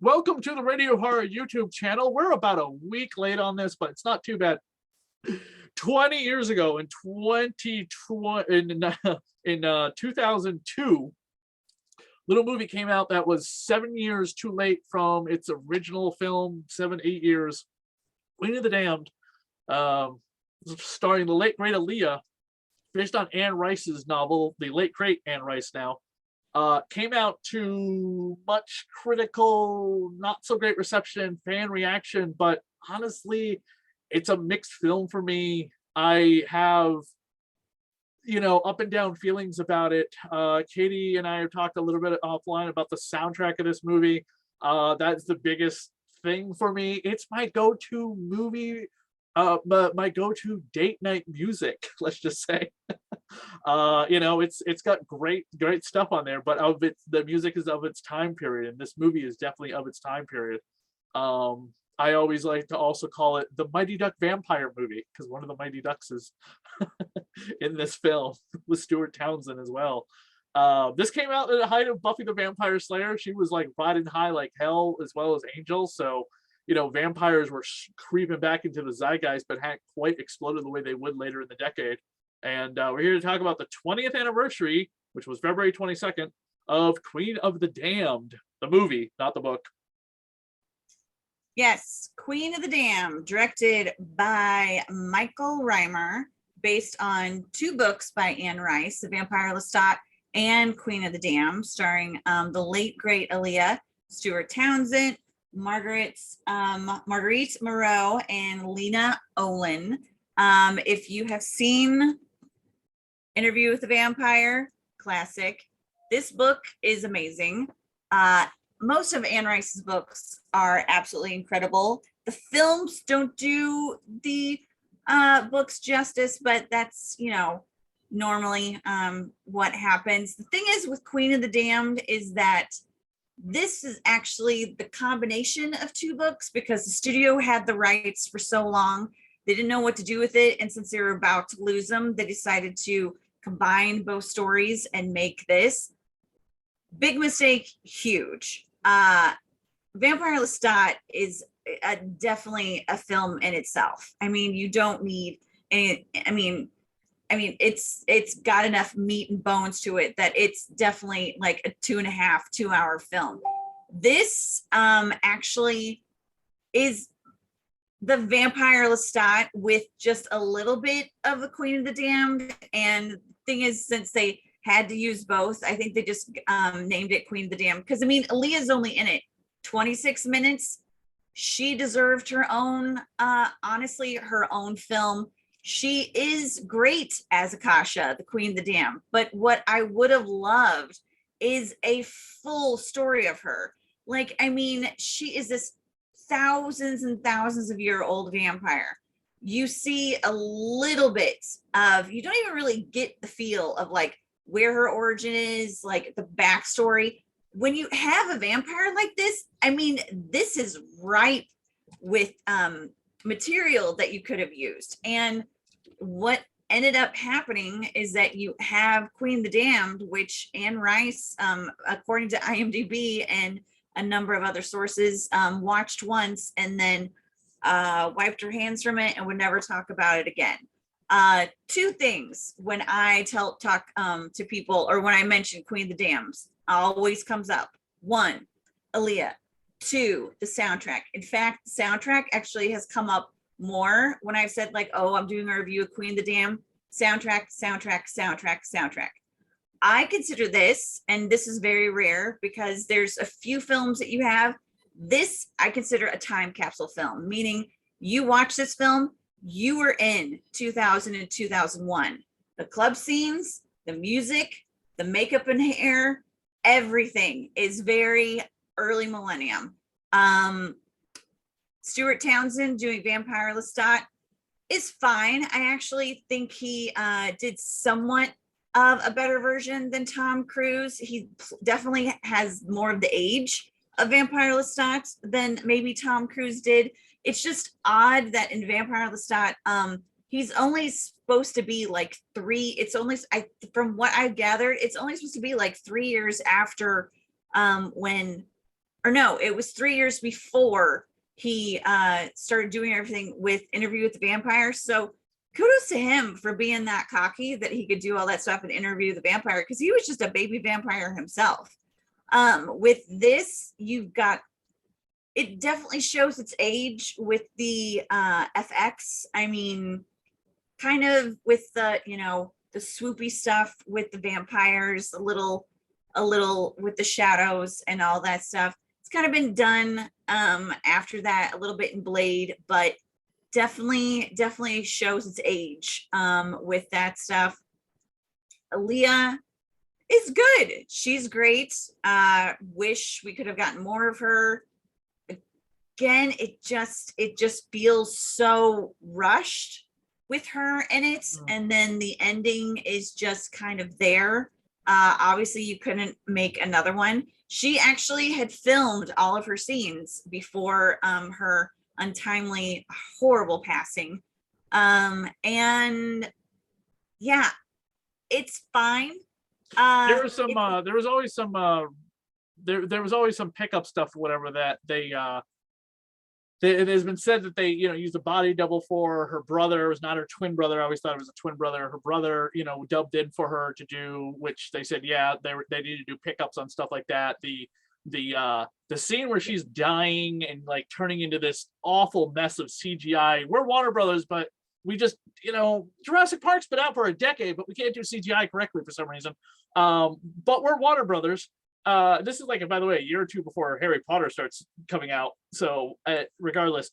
Welcome to the Radio Horror YouTube channel. We're about a week late on this, but it's not too bad. 20 years ago in 2002, little movie came out that was 7 years too late from its original film, 8 years. Queen of the Damned, starring the late great Aaliyah, based on Anne Rice's novel, the late great Anne Rice now. Came out to much critical, not so great reception, fan reaction, but honestly, it's a mixed film for me. I have, up and down feelings about it. Katie and I have talked a little bit offline about the soundtrack of this movie. That's the biggest thing for me. It's my go-to movie, but my go-to date night music, let's just say. It's got great stuff on there, but the music is of its time period, and this movie is definitely of its time period. I always like to also call it the Mighty Duck vampire movie, because one of the Mighty Ducks is in this film with Stuart Townsend as well. This came out at the height of Buffy the Vampire Slayer. She was like riding high like hell, as well as Angel. So vampires were creeping back into the zeitgeist, but hadn't quite exploded the way they would later in the decade. And we're here to talk about the 20th anniversary, which was February 22nd, of Queen of the Damned, the movie, not the book. Yes, Queen of the Damned, directed by Michael Reimer, based on 2 books by Anne Rice, The Vampire Lestat and Queen of the Damned, starring the late great Aaliyah, Stuart Townsend, Marguerite Moreau, and Lena Olin. If you have seen Interview with the Vampire, classic. This book is amazing. Most of Anne Rice's books are absolutely incredible. The films don't do the books justice, but that's, normally what happens. The thing is with Queen of the Damned is that this is actually the combination of 2 books, because the studio had the rights for so long. They didn't know what to do with it, and since they were about to lose them, they decided to combine both stories and make this. Big mistake, huge. Vampire Lestat is definitely a film in itself. I mean, you don't need any. I mean, it's got enough meat and bones to it that it's definitely like a 2.5-2-hour film. This actually is the Vampire Lestat with just a little bit of the Queen of the Damned. And the thing is, since they had to use both, I think they just named it Queen of the Damned, because Aaliyah's only in it 26 minutes. She deserved her own, honestly, her own film. She is great as Akasha, the Queen of the Damned, but what I would have loved is a full story of her. She is this thousands and thousands of year old vampire. You see a little bit of, you don't even really get the feel of like where her origin is, like the backstory. When you have a vampire like this, this is ripe with material that you could have used. And what ended up happening is that you have Queen of the Damned, which Anne Rice, according to IMDb and a number of other sources, watched once and then wiped her hands from it and would never talk about it again. 2 things when I talk to people, or when I mention Queen of the Damned, always comes up. 1, Aaliyah. 2, the soundtrack. In fact, the soundtrack actually has come up more when I've said like, oh, I'm doing a review of Queen of the Damned. Soundtrack. I consider this, and this is very rare because there's a few films that you have. This I consider a time capsule film, meaning you watch this film, you were in 2000 and 2001. The club scenes, the music, the makeup and hair, everything is very early millennium. Stuart Townsend doing Vampire Lestat is fine. I actually think he did somewhat of a better version than Tom Cruise. He definitely has more of the age of Vampire Lestat than maybe Tom Cruise did. It's just odd that in Vampire Lestat, he's only supposed to be like 3. It's only, from what I've gathered, it's only supposed to be like 3 years after when or no, it was 3 years before he started doing everything with Interview with the Vampire. So kudos to him for being that cocky that he could do all that stuff and Interview the Vampire, because he was just a baby vampire himself. With this, you've got, it definitely shows its age with the FX. I mean, kind of with the, you know, the swoopy stuff with the vampires, a little with the shadows and all that stuff. It's kind of been done after that a little bit in Blade, but definitely shows its age with that stuff. Aaliyah is good. She's great. Wish we could have gotten more of her. Again, it just feels so rushed with her in it, and then the ending is just kind of there. Obviously you couldn't make another one. She actually had filmed all of her scenes before her untimely, horrible passing. And yeah, it's fine. There was some there was always some there was always some pickup stuff or whatever that it has been said that they, you know, used a body double for her brother. It was not her twin brother. I always thought it was a twin brother. Her brother, you know, dubbed in for her to do, which they said, yeah, they needed to do pickups on stuff like that. The scene where she's dying and like turning into this awful mess of CGI. We're Warner Brothers, but we just, you know, Jurassic Park's been out for a decade, but we can't do CGI correctly for some reason. But we're Warner Brothers. This is like, by the way, a year or two before Harry Potter starts coming out. So regardless,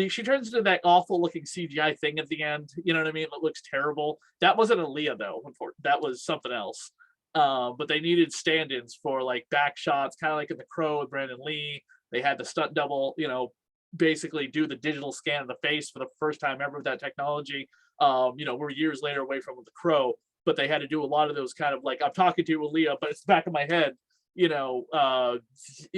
she turns into that awful looking CGI thing at the end. You know what I mean? It looks terrible. That wasn't Aaliyah though. That was something else. But they needed stand-ins for like back shots, kind of like in The Crow with Brandon Lee. They had the stunt double, you know, basically do the digital scan of the face for the first time ever with that technology. You know, we're years later away from The Crow, but they had to do a lot of those kind of like, I'm talking to Aaliyah, but it's the back of my head, you know,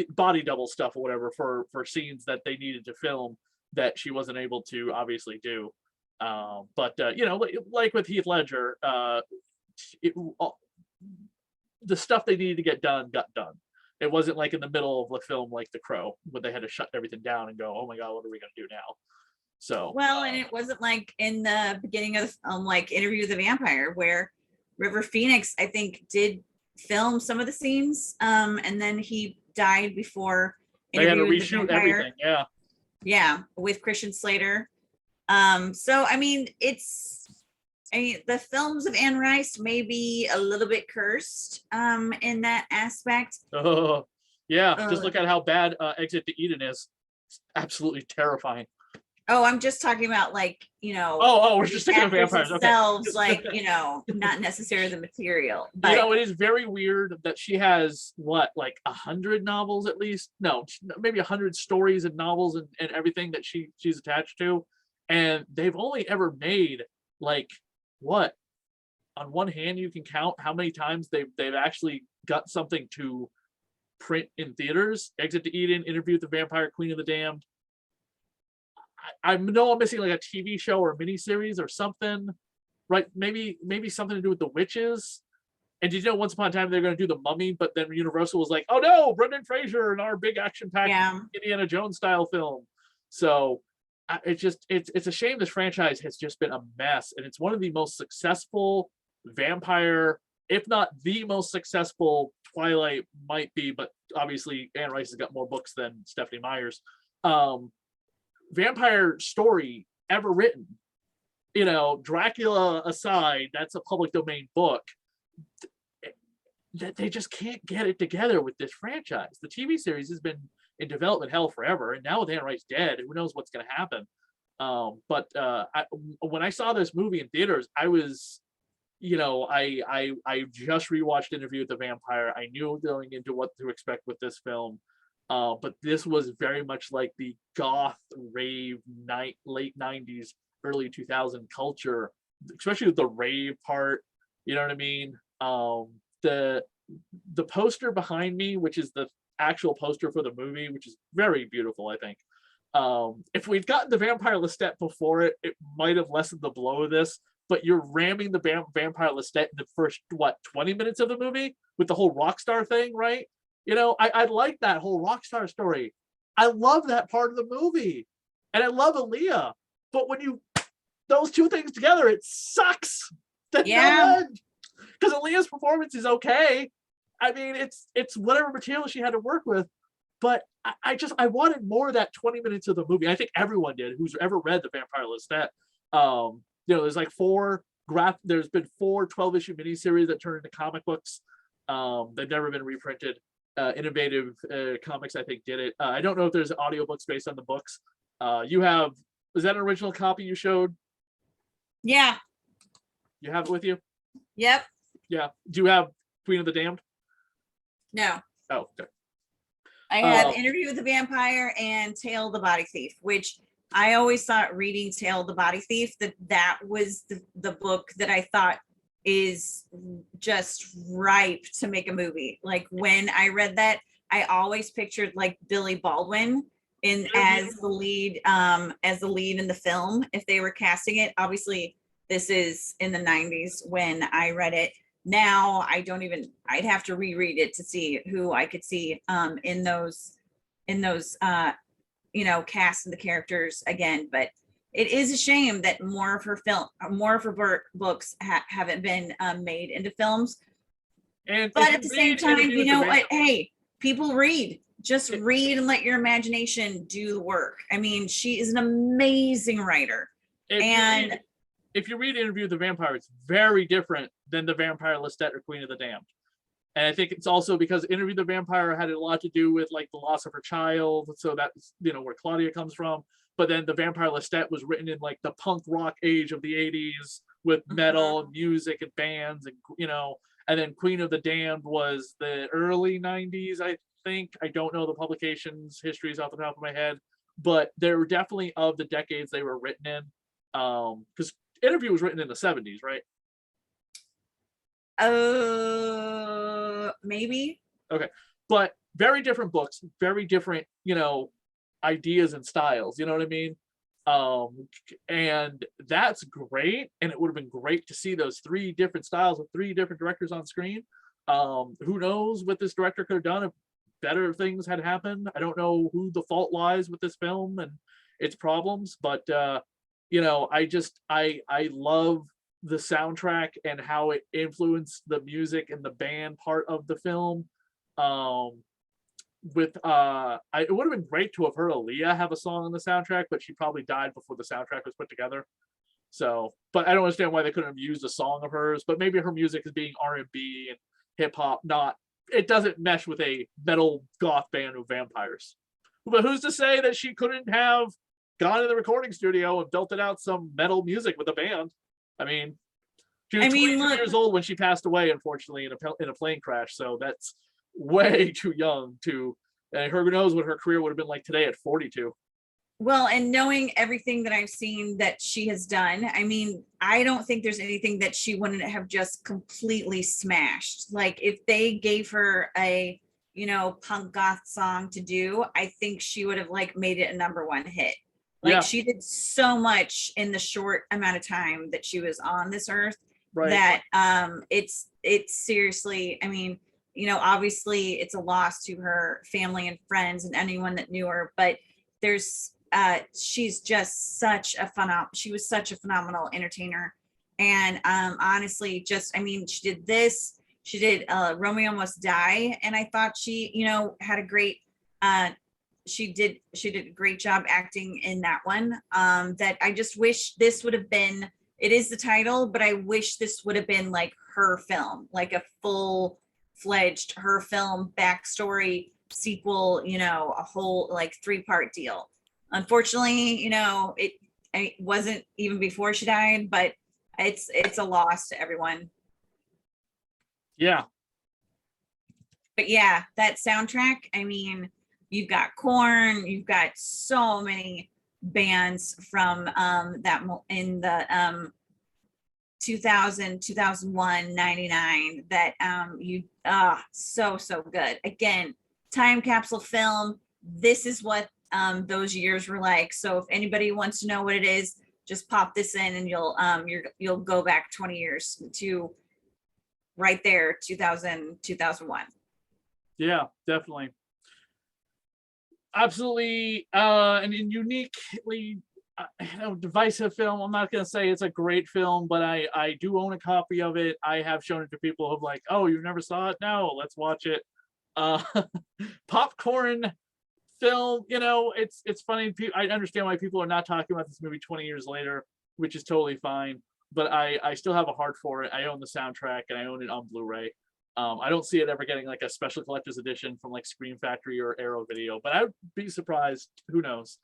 body double stuff or whatever for scenes that they needed to film that she wasn't able to obviously do. But you know, like with Heath Ledger, the stuff they needed to get done got done. It wasn't like in the middle of a film like The Crow where they had to shut everything down and go, oh my god, what are we going to do now? So well, and it wasn't like in the beginning of like Interview with the Vampire, where River Phoenix, I think, did film some of the scenes, and then he died before they had to reshoot everything. Yeah, with Christian Slater. So I mean, the films of Anne Rice may be a little bit cursed in that aspect. Oh yeah, just look at how bad Exit to Eden is. It's absolutely terrifying. Oh, I'm just talking about, like, you know. Oh, we're just thinking of vampires. Themselves, okay. Like, you know, not necessarily the material. But you know, it is very weird that she has what, like 100 novels at least? No, maybe 100 stories and novels and everything that she's attached to, and they've only ever made like what? On one hand, you can count how many times they've actually got something to print in theaters. Exit to Eden, Interview with the Vampire, Queen of the Damned. I know I'm missing like a TV show or a miniseries or something, right? Maybe something to do with the witches. And did you know Once Upon a Time they're going to do the Mummy, but then Universal was like, oh no, Brendan Fraser in our big action-packed Indiana Jones style film. So it's a shame this franchise has just been a mess, and it's one of the most successful vampire, if not the most successful. Twilight might be, but obviously Anne Rice has got more books than Stephanie Meyer's. Vampire story ever written. You know, Dracula aside, that's a public domain book. That they just can't get it together with this franchise. The TV series has been in development hell forever, and now with Anne Rice dead, who knows what's going to happen. But when I saw this movie in theaters, I was, you know, I just rewatched Interview with the Vampire. I knew going into what to expect with this film. But this was very much like the goth rave late 90s, early 2000 culture, especially with the rave part. You know what I mean? The poster behind me, which is the actual poster for the movie, which is very beautiful, I think. If we'd gotten the Vampire Lestat before it might have lessened the blow of this. But you're ramming the Vampire Lestat in the first 20 minutes of the movie with the whole rock star thing, right? I like that whole rock star story. I love that part of the movie, and I love Aaliyah. But when you those two things together, it sucks. That's no end. Because Aaliyah's performance is okay. I mean, it's whatever material she had to work with. But I wanted more of that 20 minutes of the movie. I think everyone did who's ever read The Vampire Lestat. There's like there's been 4 12-issue miniseries that turned into comic books. They've never been reprinted. Innovative Comics, I think, did it. I don't know if there's audiobooks based on the books. Was that an original copy you showed? Yeah. You have it with you? Yep. Yeah. Do you have Queen of the Damned? No. Oh, okay. I have Interview with the Vampire and Tale of the Body Thief, which I always thought reading Tale of the Body Thief, that was the book that I thought is just ripe to make a movie. Like when I read that, I always pictured like Billy Baldwin as the lead in the film if they were casting it. Obviously, this is in the 90s when I read it. Now I'd have to reread it to see who I could see in those cast and the characters again. But it is a shame that more of her books haven't been made into films. But at the same time, you know what? Hey, people read. Just read and let your imagination do the work. I mean, she is an amazing writer. And if you read Interview with the Vampire, it's very different than The Vampire Lestat or Queen of the Damned. And I think it's also because Interview with the Vampire had a lot to do with like the loss of her child. So that's, where Claudia comes from. But then The Vampire Lestat was written in like the punk rock age of the 80s with metal and music and bands and, and then Queen of the Damned was the early 90s, I think. I don't know the publication's histories off the top of my head, but they were definitely of the decades they were written in. Because Interview was written in the 70s, right? Maybe. Okay. But very different books, very different, ideas and styles, you know what I mean? And that's great. And it would have been great to see those 3 different styles with 3 different directors on screen. Who knows what this director could have done if better things had happened. I don't know who the fault lies with this film and its problems, but I love the soundtrack and how it influenced the music and the band part of the film. It would have been great to have heard Aaliyah have a song on the soundtrack, but she probably died before the soundtrack was put together. So, but I don't understand why they couldn't have used a song of hers. But maybe her music is being R&B and hip hop. It doesn't mesh with a metal goth band of vampires. But who's to say that she couldn't have gone to the recording studio and belted out some metal music with a band? I mean, she was 22 years old when she passed away, unfortunately, in a plane crash. So that's way too young to. And who knows what her career would have been like today at 42. Well, and knowing everything that I've seen that she has done, I mean, I don't think there's anything that she wouldn't have just completely smashed. Like if they gave her a, punk goth song to do, I think she would have like made it a #1 hit. Like she did so much in the short amount of time that she was on this earth that it's seriously, I mean, obviously it's a loss to her family and friends and anyone that knew her, but she's just she was such a phenomenal entertainer. And honestly, she did Romeo Must Die. And I thought she, had a great, she did a great job acting in that one. That I just wish this would have been, it is the title, but I wish this would have been like her film, like a full-fledged her film backstory sequel, a whole like 3-part deal. Unfortunately, it wasn't even before she died, but it's a loss to everyone. Yeah. But yeah, that soundtrack, I mean, you've got Korn, you've got so many bands from that in the 2000, 2001, 99 that so good. Again, time capsule film. This is what those years were like. So if anybody wants to know what it is, just pop this in and you'll go back 20 years to right there, 2000, 2001. Yeah, definitely. Absolutely, and uniquely, divisive film. I'm not gonna say it's a great film, but I do own a copy of it. I have shown it to people who've like, oh, you never saw it? No, let's watch it. Uh, popcorn film. It's funny. I understand why people are not talking about this movie 20 years later, which is totally fine. But I still have a heart for it. I own the soundtrack and I own it on Blu-ray. I don't see it ever getting like a special collector's edition from like Scream Factory or Arrow Video, but I would be surprised. Who knows?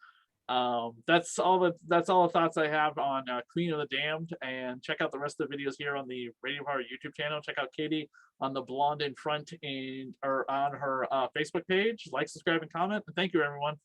That's all the thoughts I have on Queen of the Damned. And check out the rest of the videos here on the Radio Power YouTube channel. Check out Katie on the Blonde in Front and or on her Facebook page. Like, subscribe, and comment. And thank you, everyone.